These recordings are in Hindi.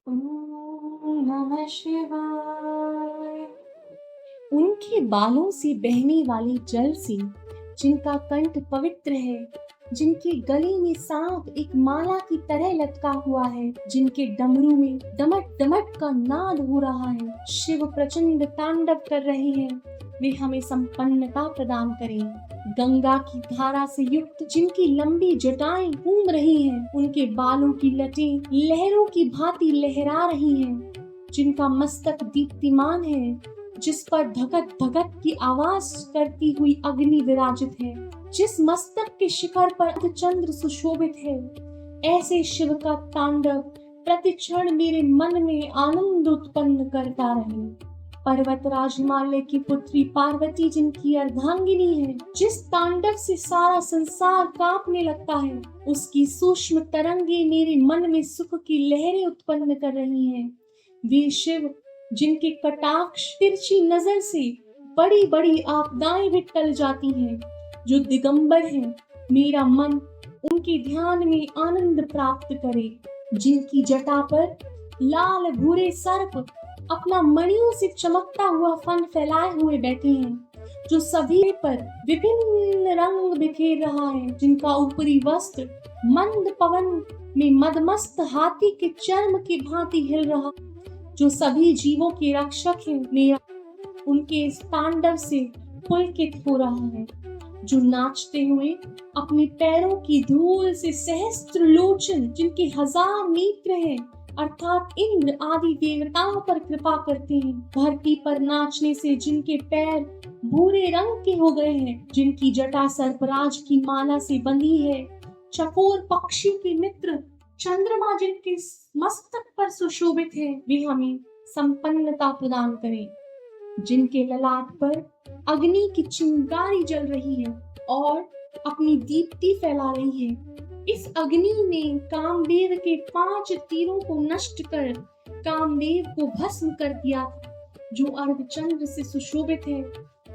ओम नमः शिवाय। उनके बालों से बहने वाले जल से, जिनका कंठ पवित्र है, जिनके गले में सांप एक माला की तरह लटका हुआ है, जिनके डमरू में डमट डमट का नाद हो रहा है, शिव प्रचंड तांडव कर रहे हैं, वे हमें संपन्नता प्रदान करें। गंगा की धारा से युक्त जिनकी लंबी जटाएं घूम रही हैं, उनके बालों की लटें लहरों की भांति लहरा रही हैं, जिनका मस्तक दीप्तिमान है, जिस पर धगत धगत की आवाज करती हुई अग्नि विराजित है, जिस मस्तक के शिखर पर चंद्र सुशोभित है, ऐसे शिव का तांडव प्रतिक्षण मेरे मन में आनंद उत्पन्न करता रहे। पर्वतराज हिमालय की पुत्री पार्वती जिनकी अर्धांगिनी है, जिस तांडव से सारा संसार कांपने लगता है, उसकी सूक्ष्म तरंगे मेरे मन में सुख की लहरें उत्पन्न कर रही हैं। वे शिव जिनके कटाक्ष तिरछी नजर से बड़ी बड़ी आपदाएं भी टल जाती हैं, जो दिगंबर हैं, मेरा मन उनके ध्यान में आनंद प्राप्त करे, जिनकी जटा पर लाल भूरे सर्प अपना मणियों से चमकता हुआ फन फैलाए हुए बैठे हैं, जो सभी पर विभिन्न रंग बिखेर रहा है, जिनका ऊपरी वस्त्र मंद पवन में मदमस्त हाथी के चर्म की भांति हिल रहा, जो सभी जीवों के रक्षक हैं, मेरा उनके इस तांडव से पुलकित हो रहा है, जो नाचते हुए अपने पैरों की धूल से सहस्त्र लोचन, जिनके हजार नेत्र हैं, अर्थात इंद्र आदि देवताओं पर कृपा करते हैं, धरती पर नाचने से जिनके पैर भूरे रंग के हो गए हैं, जिनकी जटा सर्पराज की माला से बंधी है, चकोर पक्षी के मित्र चंद्रमा जिनके मस्तक पर सुशोभित है, वे हमें संपन्नता प्रदान करें, जिनके ललाट पर अग्नि की चिंगारी जल रही है और अपनी दीप्ति फैला रही है। इस अग्नि ने कामदेव के 5 तीरों को नष्ट कर कामदेव को भस्म कर दिया, जो अर्धचंद्र से सुशोभित है।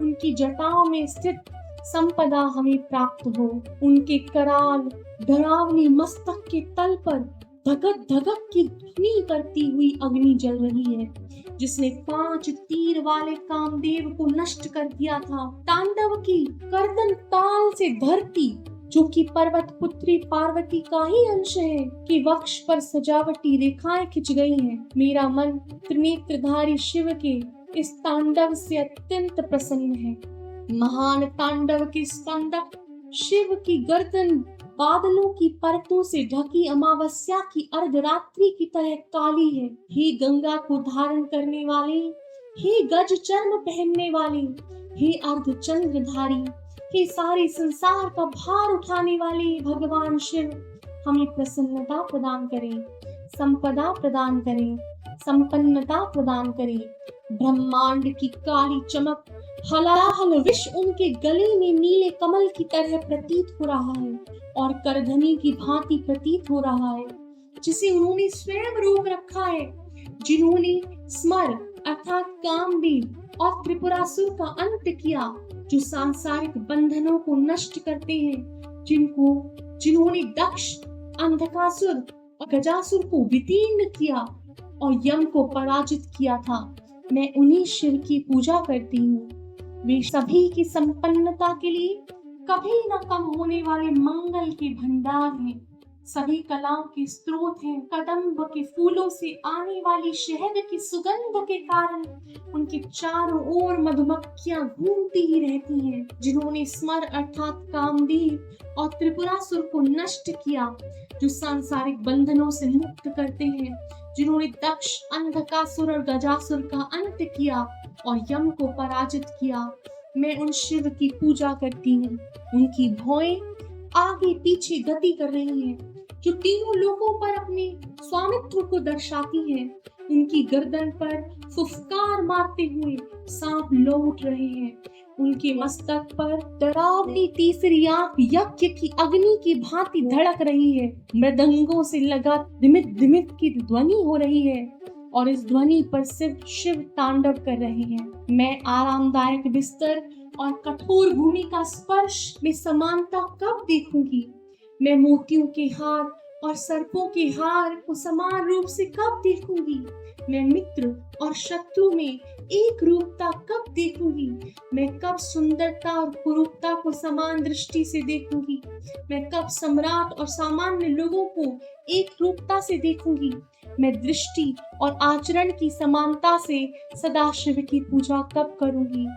उनकी जटाओं में स्थित संपदा हमें प्राप्त हो। उनके कराल डरावनी मस्तक के तल पर धगत धगत की ध्वनि करती हुई अग्नि जल रही है, जिसने 5 तीर वाले कामदेव को नष्ट कर दिया था। तांडव की गर्दन ताल से धरती, जो कि पर्वत पुत्री पार्वती का ही अंश है, कि वक्ष पर सजावटी रेखाएं खिंच गई हैं। मेरा मन त्रिनेत्रधारी शिव के इस तांडव से अत्यंत प्रसन्न है। महान तांडव के स्पंदक शिव की गर्दन बादलों की परतों से ढकी अमावस्या की अर्धरात्रि की तरह काली है। हे गंगा को धारण करने वाले, हे गज चर्म पहनने वाले, हे अर्धचंद्रधारी, हे सारे संसार का भार उठाने वाले भगवान शिव, हमें प्रसन्नता प्रदान करें, संपदा प्रदान करें, संपन्नता प्रदान करें। ब्रह्मांड की काली चमक हलाहल विष उनके गले में नीले कमल की तरह प्रतीत हो रहा है और करधनी की भांति प्रतीत हो रहा है, जिसे उन्होंने स्वयं रोक रखा है। जिन्होंने स्मर अर्थात कामदेव और त्रिपुरासुर का अंत किया, जो सांसारिक बंधनों को नष्ट करते हैं, जिन्होंने दक्ष, अंधकासुर और गजासुर को विदीर्ण किया और यम को पराजित किया था, मैं उन्हीं शिव की पूजा करती हूँ। वे सभी की संपन्नता के लिए कभी न कम होने वाले मंगल के भंडार हैं, सभी कलाओं के स्रोत हैं। कदम्ब के फूलों से आने वाली शहद की सुगंध के कारण उनके चारों ओर मधुमक्खियां घूमती ही रहती हैं। जिन्होंने स्मर अर्थात कामदेव और त्रिपुरासुर को नष्ट किया, जो सांसारिक बंधनों से मुक्त करते हैं, जिन्होंने दक्ष, अंधकासुर और गजासुर का अंत किया और यम को पराजित किया, मैं उन शिव की पूजा करती हूँ। उनकी भौएं आगे पीछे गति कर रही हैं, जो तीनों लोकों पर अपने स्वामित्व को दर्शाती हैं। उनकी गर्दन पर फुफकार मारते हुए सांप लौट रहे हैं। उनके मस्तक पर डरावनी तीसरी आंख यज्ञ की अग्नि की भांति धड़क रही है। मृदंगों से लगा दिमित दिमित की ध्वनि हो रही है और इस ध्वनि पर सिर्फ शिव तांडव कर रहे हैं। मैं आरामदायक बिस्तर और कठोर भूमि का स्पर्श में समानता कब देखूंगी? मैं मोतियों के हार और सर्पों के हार को समान रूप से कब देखूंगी? मैं मित्र और शत्रु में एक रूपता कब देखूंगी? मैं कब सुंदरता और कुरूपता को समान दृष्टि से देखूंगी? मैं कब सम्राट और सामान्य लोगों को एक रूपता से देखूंगी? मैं दृष्टि और आचरण की समानता से सदाशिव की पूजा कब करूंगी?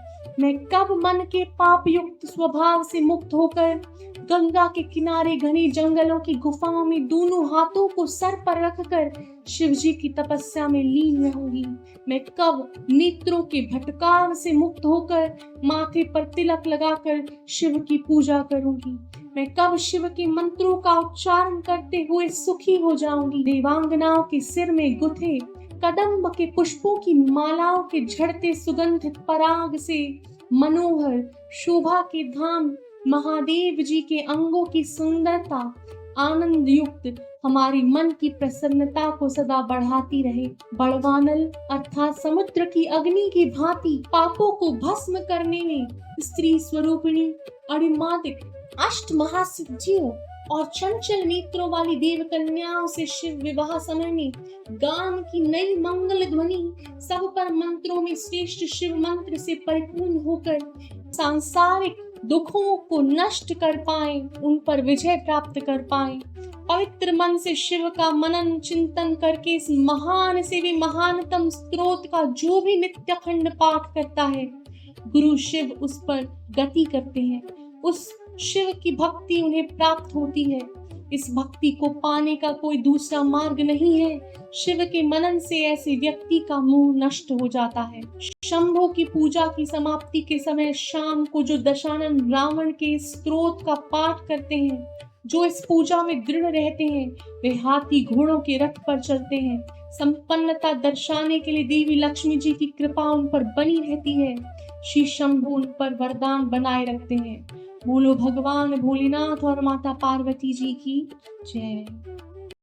मैं कब मन के पाप युक्त स्वभाव से मुक्त होकर गंगा के किनारे घने जंगलों की गुफाओं में दोनों हाथों को सर पर रखकर शिव जी की तपस्या में लीन रहूंगी? मैं कब नेत्रों के भटकाव से मुक्त होकर माथे पर तिलक लगाकर शिव की पूजा करूंगी? मैं कब शिव के मंत्रों का उच्चारण करते हुए सुखी हो जाऊंगी? देवांगनाओं के सिर में गुथे कदम्ब के पुष्पों की मालाओं के झड़ते सुगंधित पराग से मनोहर शोभा के धाम महादेव जी के अंगों की सुंदरता आनंद युक्त हमारी मन की प्रसन्नता को सदा बढ़ाती रहे। बड़वानल अर्थात समुद्र की अग्नि की भांति पापों को भस्म करने में स्त्री स्वरूपिणी अणिमादिक अष्ट महासिद्धियों और चंचल नेत्रों वाली देव कन्याओं से शिव विवाह समय में गान की नई मंगल ध्वनि सब पर मंत्रों में श्रेष्ठ शिव मंत्र से परिपूर्ण होकर सांसारिक दुखों को नष्ट कर पाए, उन पर विजय प्राप्त कर पाए। पवित्र मन से शिव का मनन चिंतन करके इस महान से भी महानतम स्तोत्र का जो भी नित्य खंड पाठ करता है, गुरु शिव उस पर गति करते हैं। उस शिव की भक्ति उन्हें प्राप्त होती है। इस भक्ति को पाने का कोई दूसरा मार्ग नहीं है। शिव के मनन से ऐसे व्यक्ति का मोह नष्ट हो जाता है। शंभो की पूजा की समाप्ति के समय शाम को जो दशानन रावण के स्तोत्र का पाठ करते हैं, जो इस पूजा में दृढ़ रहते हैं, वे हाथी घोड़ों के रथ पर चलते हैं। संपन्नता दर्शाने के लिए देवी लक्ष्मी जी की कृपा उन पर बनी रहती है। श्री शंभु उन पर वरदान बनाए रखते हैं। बोलो भगवान भोलेनाथ और माता पार्वती जी की जय।